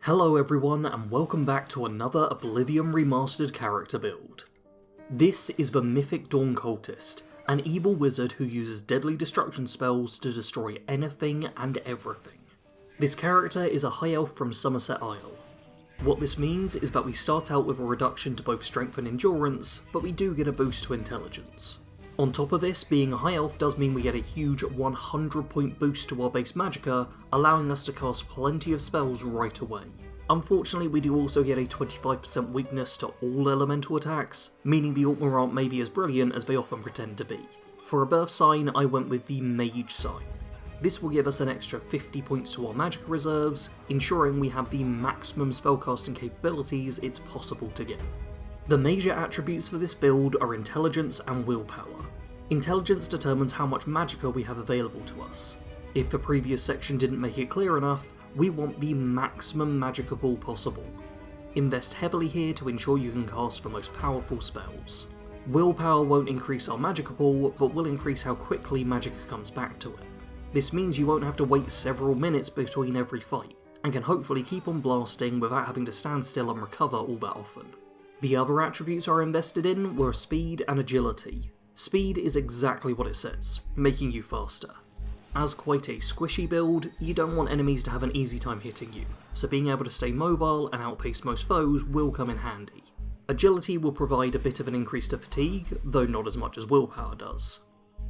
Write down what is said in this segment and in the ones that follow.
Hello everyone and welcome back to another Oblivion remastered character build. This is the Mythic Dawn Cultist, an evil wizard who uses deadly destruction spells to destroy anything and everything. This character is a high elf from Somerset Isle. What this means is that we start out with a reduction to both strength and endurance, but we do get a boost to intelligence. On top of this, being a high elf does mean we get a huge 100 point boost to our base magicka, allowing us to cast plenty of spells right away. Unfortunately, we do also get a 25% weakness to all elemental attacks, meaning the Altmer aren't maybe as brilliant as they often pretend to be. For a Birthsign, I went with the Mage sign. This will give us an extra 50 points to our magicka reserves, ensuring we have the maximum spellcasting capabilities it's possible to get. The major attributes for this build are Intelligence and Willpower. Intelligence determines how much magicka we have available to us. If the previous section didn't make it clear enough, we want the maximum magicka pool possible. Invest heavily here to ensure you can cast the most powerful spells. Willpower won't increase our magicka pool, but will increase how quickly magicka comes back to it. This means you won't have to wait several minutes between every fight, and can hopefully keep on blasting without having to stand still and recover all that often. The other attributes I invested in were Speed and Agility. Speed is exactly what it says, making you faster. As quite a squishy build, you don't want enemies to have an easy time hitting you, so being able to stay mobile and outpace most foes will come in handy. Agility will provide a bit of an increase to fatigue, though not as much as willpower does.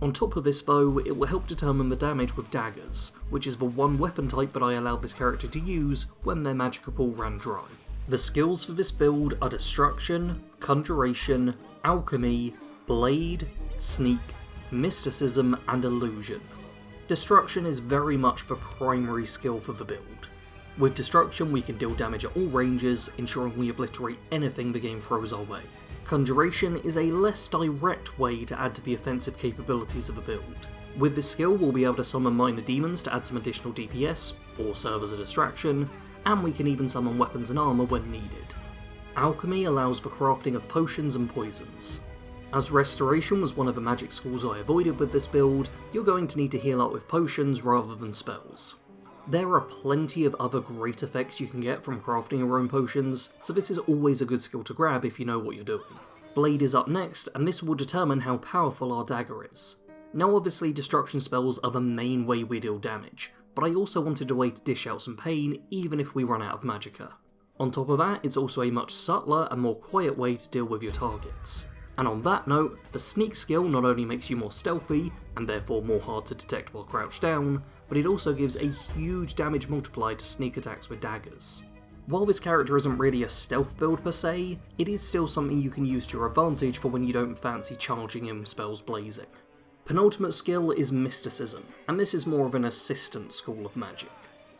On top of this though, it will help determine the damage with daggers, which is the one weapon type that I allowed this character to use when their magicka pool ran dry. The skills for this build are Destruction, Conjuration, Alchemy, Blade, Sneak, Mysticism, and Illusion. Destruction is very much the primary skill for the build. With Destruction we can deal damage at all ranges, ensuring we obliterate anything the game throws our way. Conjuration is a less direct way to add to the offensive capabilities of a build. With this skill we'll be able to summon minor demons to add some additional DPS, or serve as a distraction, and we can even summon weapons and armour when needed. Alchemy allows the crafting of potions and poisons. As Restoration was one of the magic schools I avoided with this build, you're going to need to heal up with potions rather than spells. There are plenty of other great effects you can get from crafting your own potions, so this is always a good skill to grab if you know what you're doing. Blade is up next, and this will determine how powerful our dagger is. Now obviously destruction spells are the main way we deal damage, but I also wanted a way to dish out some pain even if we run out of magicka. On top of that, it's also a much subtler and more quiet way to deal with your targets. And on that note, the Sneak skill not only makes you more stealthy, and therefore more hard to detect while crouched down, but it also gives a huge damage multiplier to sneak attacks with daggers. While this character isn't really a stealth build per se, it is still something you can use to your advantage for when you don't fancy charging in spells blazing. Penultimate skill is Mysticism, and this is more of an assistant school of magic.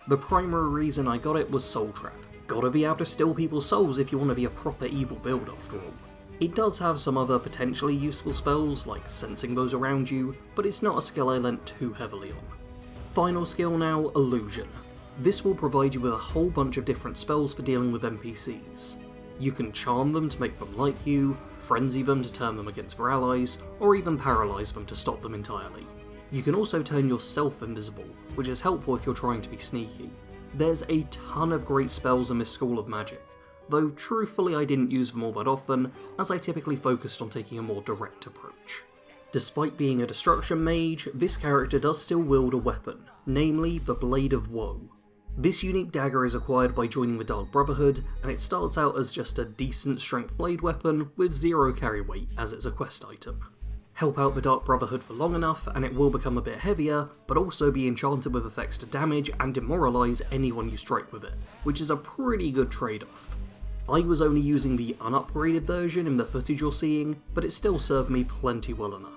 The primary reason I got it was Soul Trap. Gotta be able to steal people's souls if you want to be a proper evil build after all. It does have some other potentially useful spells, like sensing those around you, but it's not a skill I lent too heavily on. Final skill now, Illusion. This will provide you with a whole bunch of different spells for dealing with NPCs. You can charm them to make them like you, frenzy them to turn them against their allies, or even paralyze them to stop them entirely. You can also turn yourself invisible, which is helpful if you're trying to be sneaky. There's a ton of great spells in this school of magic, though truthfully I didn't use them all that often, as I typically focused on taking a more direct approach. Despite being a destruction mage, this character does still wield a weapon, namely the Blade of Woe. This unique dagger is acquired by joining the Dark Brotherhood, and it starts out as just a decent strength blade weapon with 0 carry weight as it's a quest item. Help out the Dark Brotherhood for long enough and it will become a bit heavier, but also be enchanted with effects to damage and demoralise anyone you strike with it, which is a pretty good trade-off. I was only using the unupgraded version in the footage you're seeing, but it still served me plenty well enough.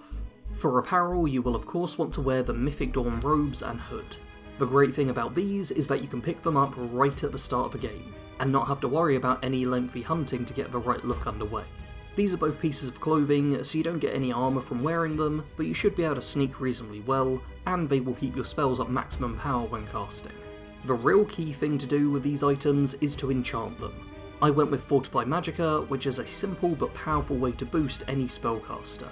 For apparel, you will of course want to wear the Mythic Dawn robes and hood. The great thing about these is that you can pick them up right at the start of the game, and not have to worry about any lengthy hunting to get the right look underway. These are both pieces of clothing, so you don't get any armour from wearing them, but you should be able to sneak reasonably well, and they will keep your spells at maximum power when casting. The real key thing to do with these items is to enchant them. I went with Fortify Magicka, which is a simple but powerful way to boost any spellcaster.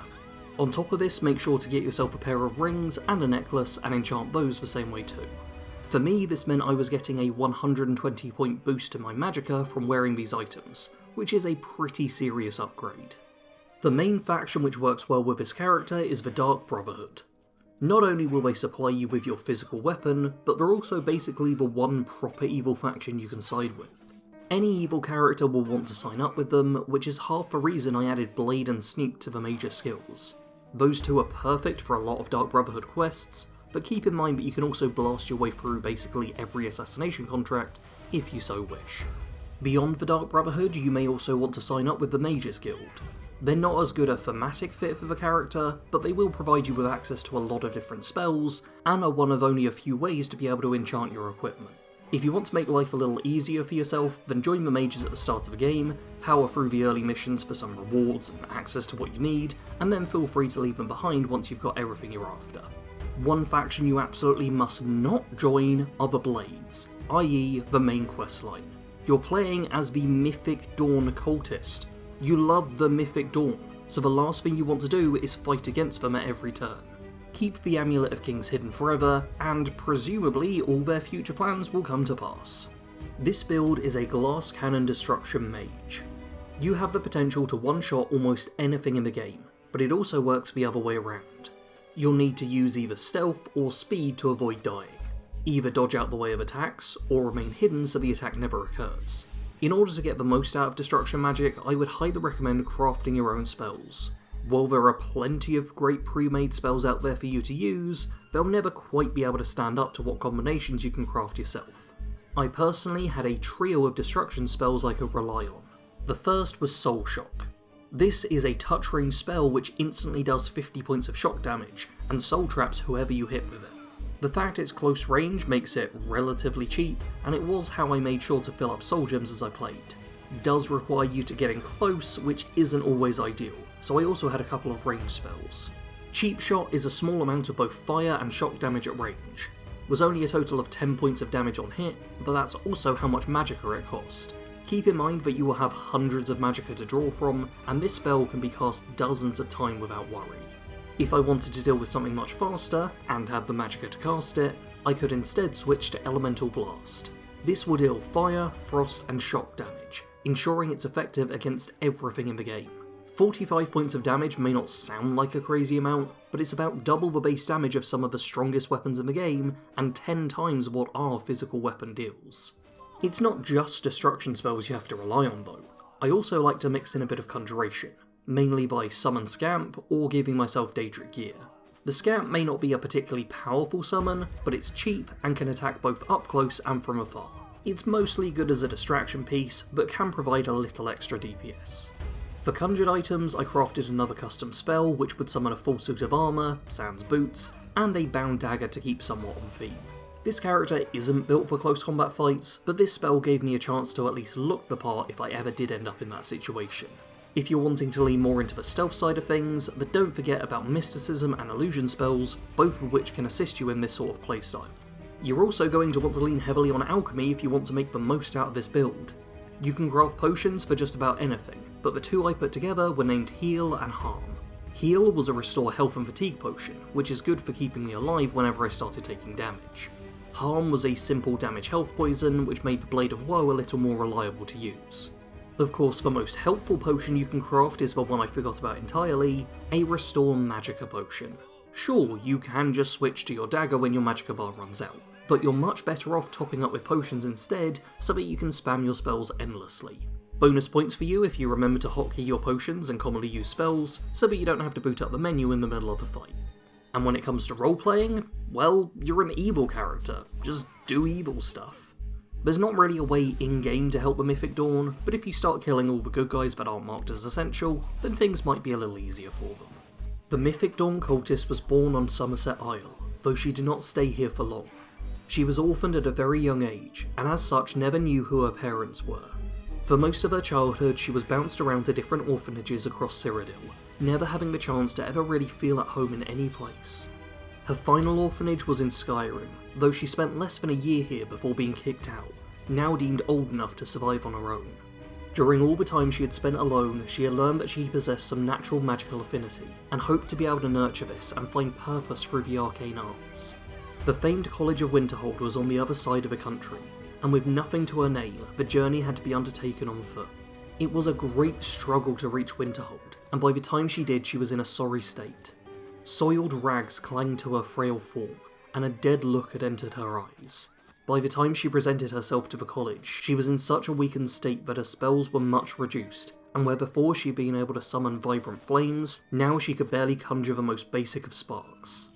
On top of this, make sure to get yourself a pair of rings and a necklace and enchant those the same way too. For me, this meant I was getting a 120 point boost to my magicka from wearing these items, which is a pretty serious upgrade. The main faction which works well with this character is the Dark Brotherhood. Not only will they supply you with your physical weapon, but they're also basically the one proper evil faction you can side with. Any evil character will want to sign up with them, which is half the reason I added Blade and Sneak to the major skills. Those two are perfect for a lot of Dark Brotherhood quests, but keep in mind that you can also blast your way through basically every assassination contract if you so wish. Beyond the Dark Brotherhood, you may also want to sign up with the Mages Guild. They're not as good a thematic fit for the character, but they will provide you with access to a lot of different spells, and are one of only a few ways to be able to enchant your equipment. If you want to make life a little easier for yourself, then join the mages at the start of the game, power through the early missions for some rewards and access to what you need, and then feel free to leave them behind once you've got everything you're after. One faction you absolutely must not join are the Blades, i.e. the main questline. You're playing as the Mythic Dawn Cultist. You love the Mythic Dawn, so the last thing you want to do is fight against them at every turn. Keep the Amulet of Kings hidden forever, and presumably all their future plans will come to pass. This build is a Glass Cannon Destruction Mage. You have the potential to one-shot almost anything in the game, but it also works the other way around. You'll need to use either stealth or speed to avoid dying. Either dodge out the way of attacks, or remain hidden so the attack never occurs. In order to get the most out of destruction magic, I would highly recommend crafting your own spells. While there are plenty of great pre-made spells out there for you to use, they'll never quite be able to stand up to what combinations you can craft yourself. I personally had a trio of destruction spells I could rely on. The first was Soul Shock. This is a touch range spell which instantly does 50 points of shock damage, and soul traps whoever you hit with it. The fact it's close range makes it relatively cheap, and it was how I made sure to fill up soul gems as I played. It does require you to get in close, which isn't always ideal, so I also had a couple of range spells. Cheap Shot is a small amount of both fire and shock damage at range. It was only a total of 10 points of damage on hit, but that's also how much magicka it cost. Keep in mind that you will have hundreds of magicka to draw from, and this spell can be cast dozens of times without worry. If I wanted to deal with something much faster, and have the magicka to cast it, I could instead switch to Elemental Blast. This will deal fire, frost and shock damage, ensuring it's effective against everything in the game. 45 points of damage may not sound like a crazy amount, but it's about double the base damage of some of the strongest weapons in the game, and 10 times what our physical weapon deals. It's not just destruction spells you have to rely on though. I also like to mix in a bit of conjuration, mainly by Summon Scamp or giving myself Daedric Gear. The Scamp may not be a particularly powerful summon, but it's cheap and can attack both up close and from afar. It's mostly good as a distraction piece, but can provide a little extra DPS. For conjured items, I crafted another custom spell which would summon a full suit of armour, sans boots, and a bound dagger to keep somewhat on theme. This character isn't built for close combat fights, but this spell gave me a chance to at least look the part if I ever did end up in that situation. If you're wanting to lean more into the stealth side of things, then don't forget about mysticism and illusion spells, both of which can assist you in this sort of playstyle. You're also going to want to lean heavily on alchemy if you want to make the most out of this build. You can craft potions for just about anything, but the two I put together were named Heal and Harm. Heal was a restore health and fatigue potion, which is good for keeping me alive whenever I started taking damage. Harm was a simple damage health poison, which made the Blade of Woe a little more reliable to use. Of course, the most helpful potion you can craft is the one I forgot about entirely, a Restore Magicka potion. Sure, you can just switch to your dagger when your magicka bar runs out, but you're much better off topping up with potions instead so that you can spam your spells endlessly. Bonus points for you if you remember to hotkey your potions and commonly use spells, so that you don't have to boot up the menu in the middle of a fight. And when it comes to role-playing, well, you're an evil character, just do evil stuff. There's not really a way in-game to help the Mythic Dawn, but if you start killing all the good guys that aren't marked as essential, then things might be a little easier for them. The Mythic Dawn Cultist was born on Somerset Isle, though she did not stay here for long. She was orphaned at a very young age, and as such never knew who her parents were. For most of her childhood, she was bounced around to different orphanages across Cyrodiil, never having the chance to ever really feel at home in any place. Her final orphanage was in Skyrim, though she spent less than a year here before being kicked out, now deemed old enough to survive on her own. During all the time she had spent alone, she had learned that she possessed some natural magical affinity, and hoped to be able to nurture this and find purpose through the arcane arts. The famed College of Winterhold was on the other side of the country, and with nothing to her name, the journey had to be undertaken on foot. It was a great struggle to reach Winterhold, and by the time she did, she was in a sorry state. Soiled rags clung to her frail form, and a dead look had entered her eyes. By the time she presented herself to the college, she was in such a weakened state that her spells were much reduced, and where before she had been able to summon vibrant flames, now she could barely conjure the most basic of sparks.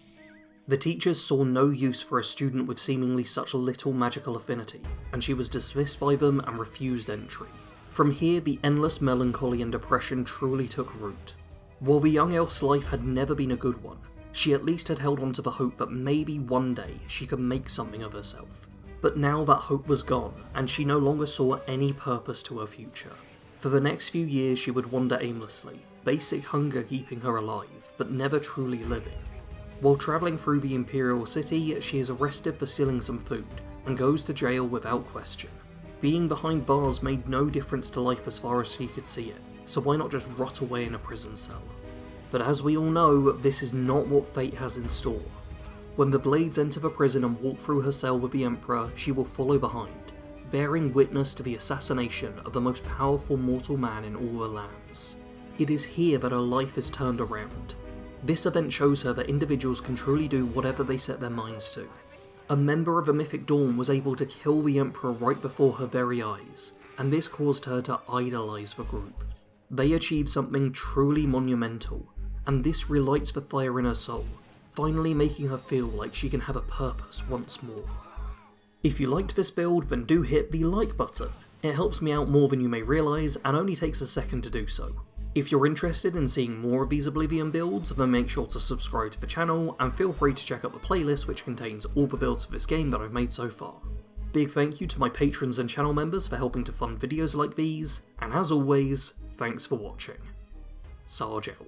The teachers saw no use for a student with seemingly such little magical affinity, and she was dismissed by them and refused entry. From here, the endless melancholy and depression truly took root. While the young elf's life had never been a good one, she at least had held on to the hope that maybe one day she could make something of herself. But now that hope was gone, and she no longer saw any purpose to her future. For the next few years she would wander aimlessly, basic hunger keeping her alive, but never truly living. While travelling through the Imperial City, she is arrested for stealing some food, and goes to jail without question. Being behind bars made no difference to life as far as she could see it, so why not just rot away in a prison cell? But as we all know, this is not what fate has in store. When the Blades enter the prison and walk through her cell with the Emperor, she will follow behind, bearing witness to the assassination of the most powerful mortal man in all the lands. It is here that her life is turned around. This event shows her that individuals can truly do whatever they set their minds to. A member of the Mythic Dawn was able to kill the Emperor right before her very eyes, and this caused her to idolise the group. They achieved something truly monumental, and this relights the fire in her soul, finally making her feel like she can have a purpose once more. If you liked this build, then do hit the like button. It helps me out more than you may realise, and only takes a second to do so. If you're interested in seeing more of these Oblivion builds, then make sure to subscribe to the channel, and feel free to check out the playlist which contains all the builds for this game that I've made so far. Big thank you to my patrons and channel members for helping to fund videos like these, and as always, thanks for watching. Sarge out.